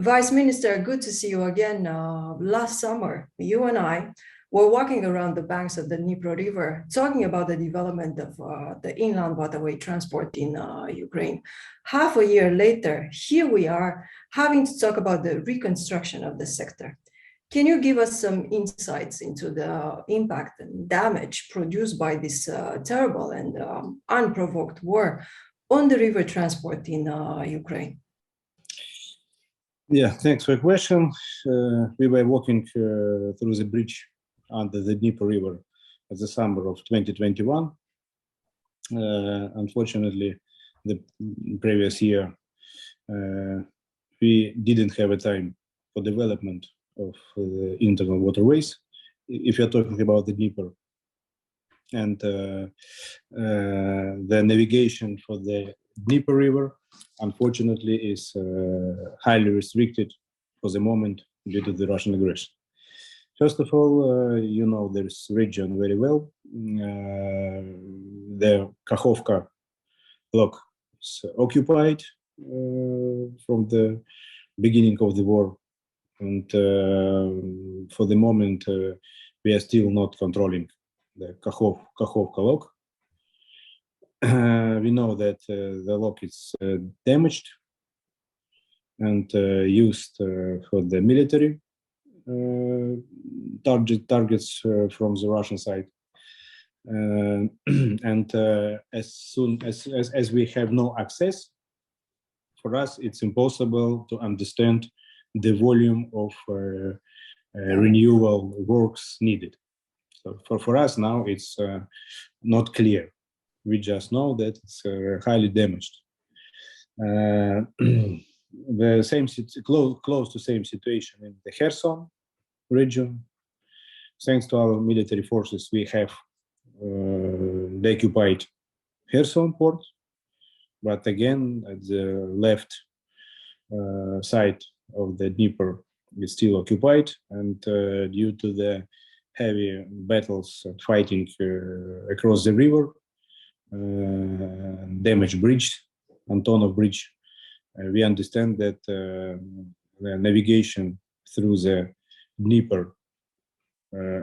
Vice Minister, good to see you again. Last summer, you and I were walking around the banks of the Dnipro River, talking about the development of the inland waterway transport in Ukraine. Half a year later, here we are having to talk about the reconstruction of the sector. Can you give us some insights into the impact and damage produced by this terrible and unprovoked war on the river transport in Ukraine? Yeah, thanks for the question. We were walking through the bridge under the Dnipro River at the summer of 2021. Unfortunately, the previous year, we didn't have a time for development of the internal waterways, if you're talking about the Dnipro. And the navigation for the Dnipro River, unfortunately, is highly restricted for the moment due to the Russian aggression. First of all, you know this region very well. The Kakhovka block is occupied from the beginning of the war, and for the moment we are still not controlling the Kakhovka lock. We know that the lock is damaged and used for the military targets from the Russian side. And as soon as we have no access, for us it's impossible to understand the volume of renewal works needed. So for us now it's not clear. We just know that it's highly damaged. The same close to same situation in the Kherson region. Thanks to our military forces, we have the occupied Kherson port, but again at the left side of the Dnieper is still occupied, and due to the heavy battles and fighting across the river, damaged bridge, Antonov bridge, we understand that the navigation through the Dnieper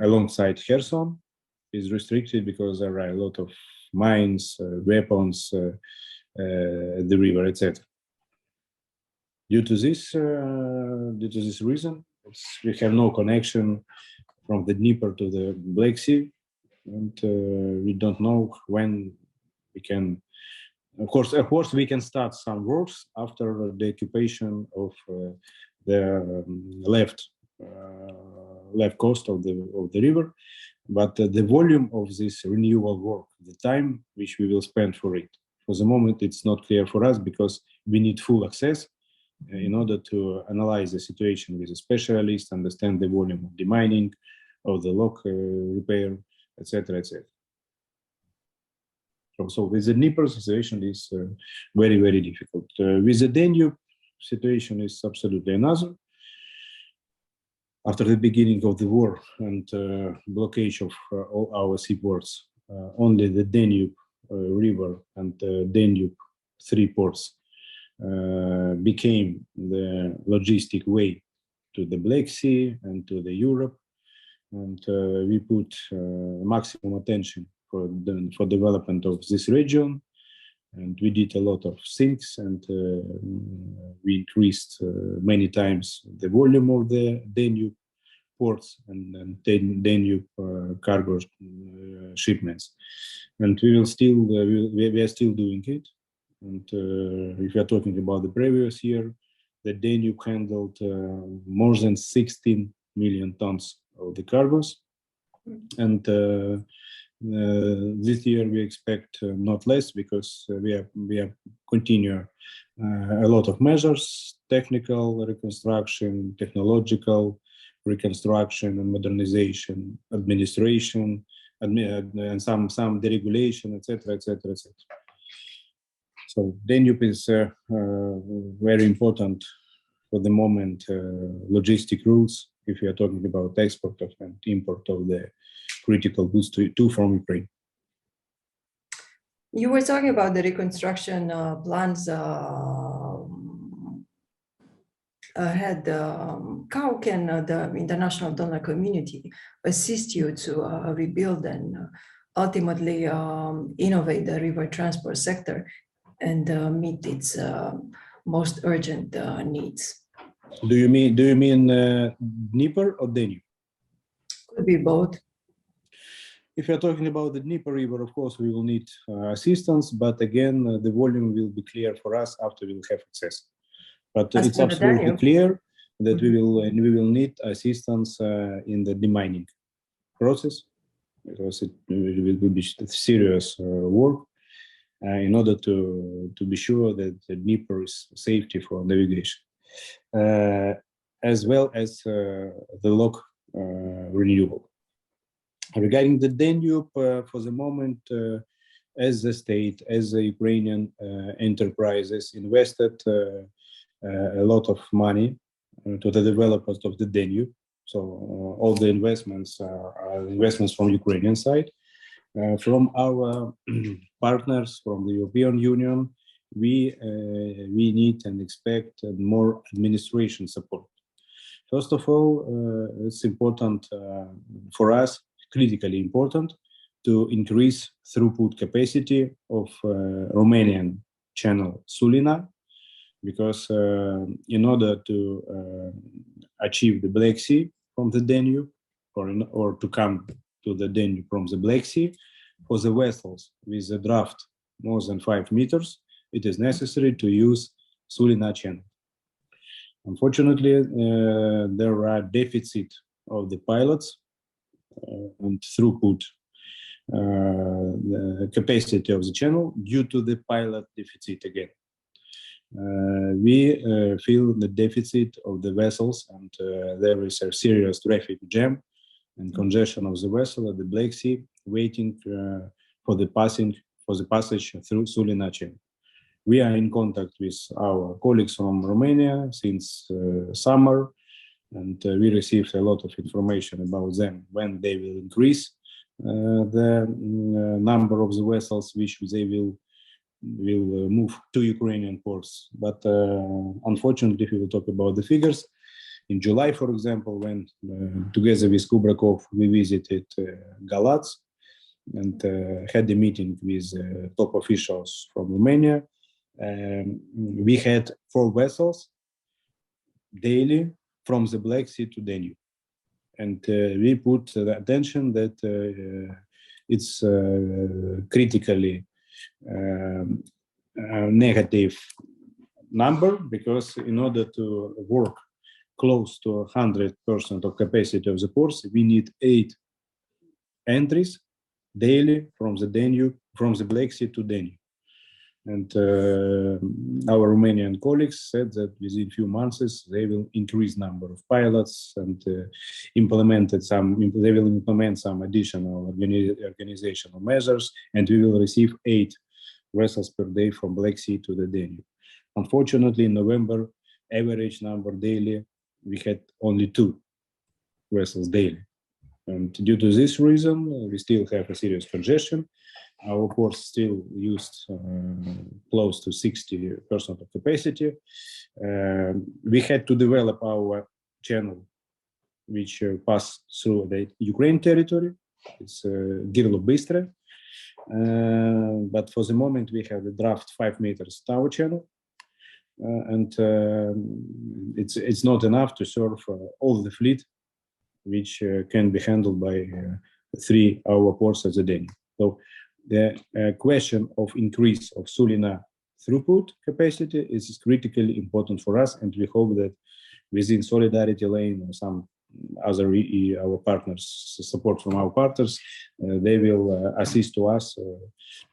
alongside Kherson is restricted because there are a lot of mines, weapons at the river, etc. Due to this reason, we have no connection from the Dnieper to the Black Sea, and we don't know when we can. Of course, we can start some works after the occupation of the left coast of the river, but the volume of this renewal work, the time which we will spend for it, for the moment, it's not clear for us because we need full access in order to analyze the situation with a specialist, understand the volume of demining, of the lock repair, etc., etc. So with the Dnieper situation is very, very difficult. With the Danube situation is absolutely another. After the beginning of the war and blockage of all our seaports, only the Danube River and Danube 3 ports became the logistic way to the Black Sea and to the Europe, and we put maximum attention for development of this region, and we did a lot of things, and we increased many times the volume of the Danube ports and Danube cargo shipments, and we are still doing it. And if we are talking about the previous year, the Danube handled more than 16 million tons of the cargos, and this year we expect not less, because we are continue a lot of measures: technical reconstruction, technological reconstruction and modernization, administration, and some deregulation, etc., etc., etc. So Danube is very important for the moment logistic routes if we are talking about export of and import of the critical goods to from Ukraine. You were talking about the reconstruction plans ahead, how can the international donor community assist you to rebuild and ultimately innovate the river transport sector and meet its most urgent needs? Do you mean Dnieper or Danube? Could be both. If you're talking about the Dnieper River, of course, we will need assistance, but again, the volume will be clear for us after we will have access. But As it's for the absolutely Danube. clear that we will need assistance in the demining process, because it will be serious work in order to be sure that the Dnieper is safety for navigation, as well as the lock renewal. Regarding the Danube, for the moment, as the state, as the Ukrainian enterprises invested a lot of money to the developers of the Danube. So all the investments are investments from Ukrainian side. From our partners from the European Union, we need and expect more administration support. First of all, it's important for us, critically important, to increase throughput capacity of Romanian channel Sulina, because in order to achieve the Black Sea from the Danube, or to come to the Danube from the Black Sea, for the vessels with a draft more than 5 meters, it is necessary to use Sulina channel. Unfortunately, there are deficit of the pilots and throughput the capacity of the channel due to the pilot deficit again. We feel the deficit of the vessels, and there is a serious traffic jam and congestion of the vessel at the Black Sea, waiting for the passage through Sulina channel. We are in contact with our colleagues from Romania since summer, and we received a lot of information about them when they will increase the number of the vessels which they will move to Ukrainian ports. But unfortunately, if we will talk about the figures, in July, for example, when together with Kubrakov we visited Galatz and had a meeting with top officials from Romania, we had 4 vessels daily from the Black Sea to Danube. And we put the attention that it's critically negative number, because in order to work close to 100% of capacity of the ports, we need 8 entries daily from the Danube, from the Black Sea to Danube. And our Romanian colleagues said that within few months they will increase number of pilots and they will implement some additional organizational measures, and we will receive 8 vessels per day from Black Sea to the Danube. Unfortunately, in November, average number daily, we had only 2 vessels daily. And due to this reason, we still have a serious congestion. Our ports still used close to 60% of capacity. We had to develop our channel, which passed through the Ukraine territory. It's Girlo Bystre. But for the moment, we have a draft 5 meters tower channel. And it's not enough to serve all the fleet, which can be handled by 3 our ports as a day. So the question of increase of Sulina throughput capacity is critically important for us, and we hope that within Solidarity Lane or some other our partners, support from our partners, they will assist to us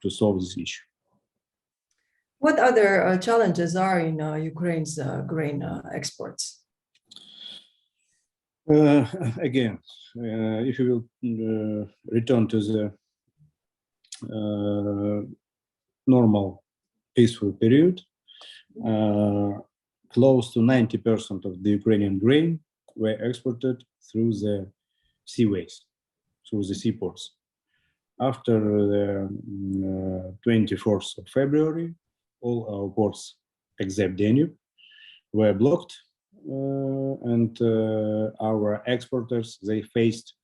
to solve this issue. What other challenges are in Ukraine's grain exports? Again, if you will return to the normal peaceful period, close to 90% of the Ukrainian grain were exported through the seaways, through the seaports. After the 24th of February, all our ports except Danube were blocked, and our exporters, they faced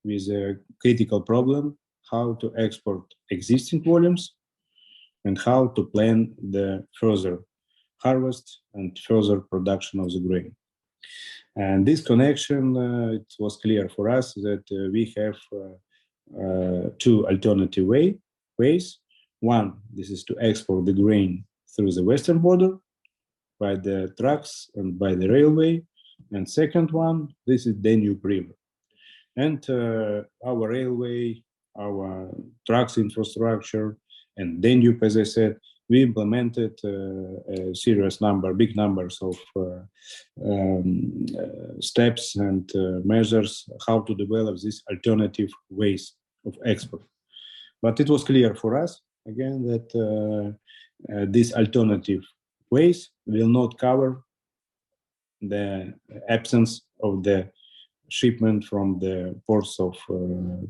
with a critical problem, how to export existing volumes and how to plan the further harvest and further production of the grain. And this connection, it was clear for us that we have two alternative ways. One, this is to export the grain through the western border by the trucks and by the railway. And second one, this is Danube River. And our railway, our trucks infrastructure, and Danube, as I said, we implemented a serious number, big numbers of steps and measures how to develop these alternative ways of export. But it was clear for us, again, that these alternative ways will not cover the absence of the shipment from the ports of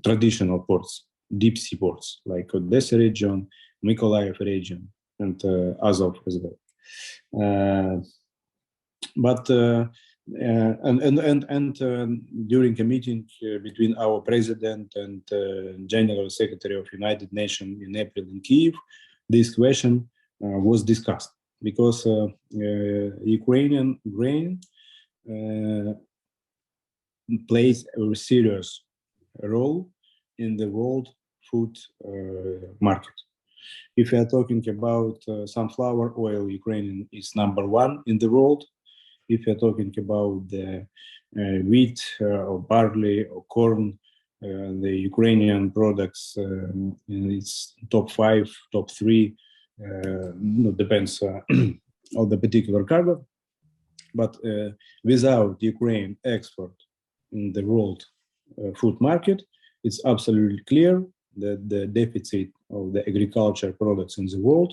traditional ports, deep sea ports, like Odessa region, Mykolaiv region, and Azov as well. During a meeting between our president and General Secretary of United Nations in April in Kyiv, this question was discussed because Ukrainian grain plays a serious role in the world food market. If we are talking about sunflower oil, Ukraine is #1 in the world. If we are talking about the wheat or barley or corn, the Ukrainian products, it's top 5, top 3, depends on the particular cargo. But without Ukraine export in the world food market, it's absolutely clear that the deficit of the agriculture products in the world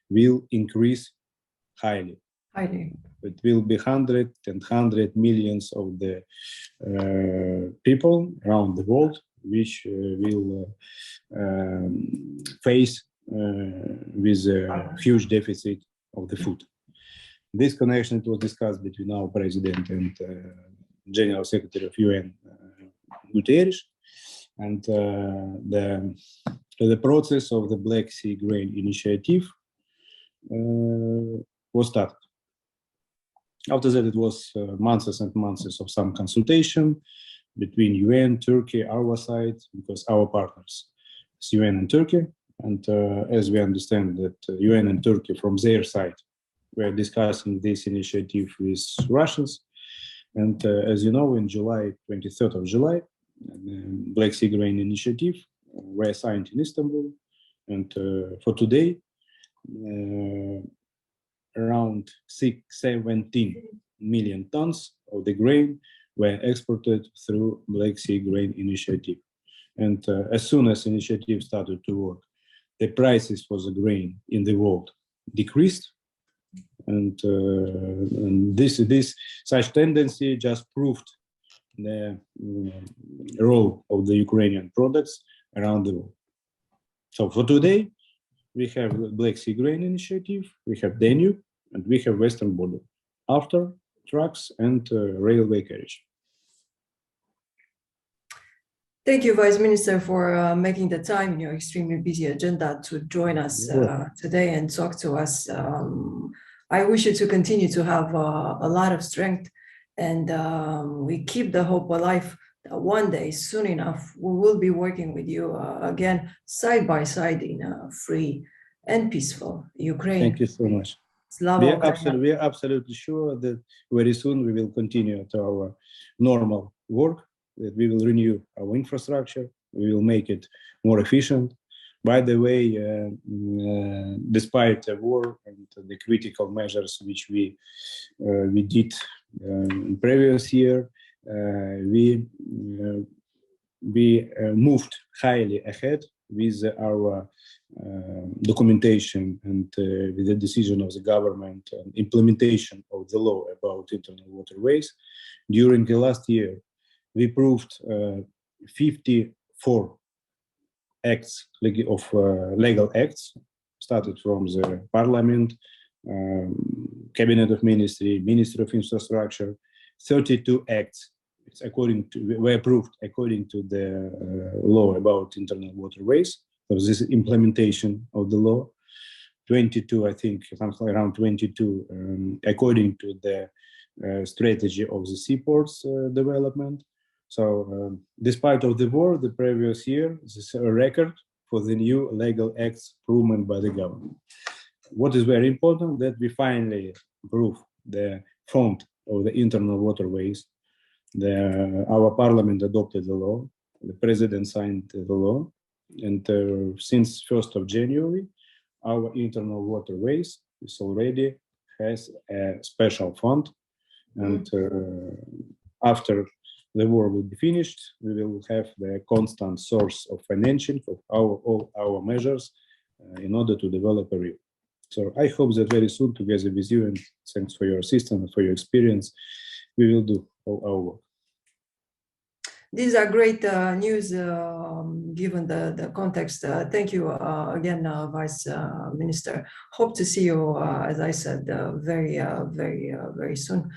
will increase highly. It will be 100 millions of the people around the world which will face with a huge deficit of the food. This connection was discussed between our president and General Secretary of UN, Guterres, and the process of the Black Sea Grain Initiative was started. After that, it was months and months of some consultation between UN, Turkey, our side, because our partners is UN and Turkey. And as we understand that UN and Turkey from their side were discussing this initiative with Russians. And as you know, in July, 23rd of July, the Black Sea Grain Initiative were signed in Istanbul. And for today, around 17 million tons of the grain were exported through Black Sea Grain Initiative. And as soon as the initiative started to work, the prices for the grain in the world decreased. And this such tendency just proved the role of the Ukrainian products around the world. So for today, we have Black Sea Grain Initiative, we have Danube, and we have Western border after trucks and railway carriage. Thank you, Vice Minister, for making the time in your extremely busy agenda to join us today and talk to us. I wish you to continue to have a lot of strength, and we keep the hope alive that one day, soon enough, we will be working with you again, side by side in a free and peaceful Ukraine. Thank you so much. We are absolutely sure that very soon we will continue to our normal work, that we will renew our infrastructure, we will make it more efficient. By the way, despite the war and the critical measures which we did in previous year, we moved highly ahead with our documentation and with the decision of the government and implementation of the law about internal waterways. During the last year, we proved 54 acts of legal acts, started from the parliament Cabinet of Ministry, Ministry of Infrastructure, 32 acts. It's were approved according to the law about internal waterways. So this is implementation of the law. 22, I think, something around 22, according to the strategy of the seaports development. So despite of the war, the previous year, this is a record for the new legal acts proven by the government. What is very important that we finally approve the fund of the internal waterways. Our parliament adopted the law, the president signed the law, and since 1st of January, our internal waterways is already has a special fund, and after the war will be finished, we will have the constant source of financing of all our measures in order to develop a river. So I hope that very soon, together with you, and thanks for your assistance and for your experience, we will do all our work. These are great news given the context. Thank you again, Vice Minister. Hope to see you, as I said, very soon.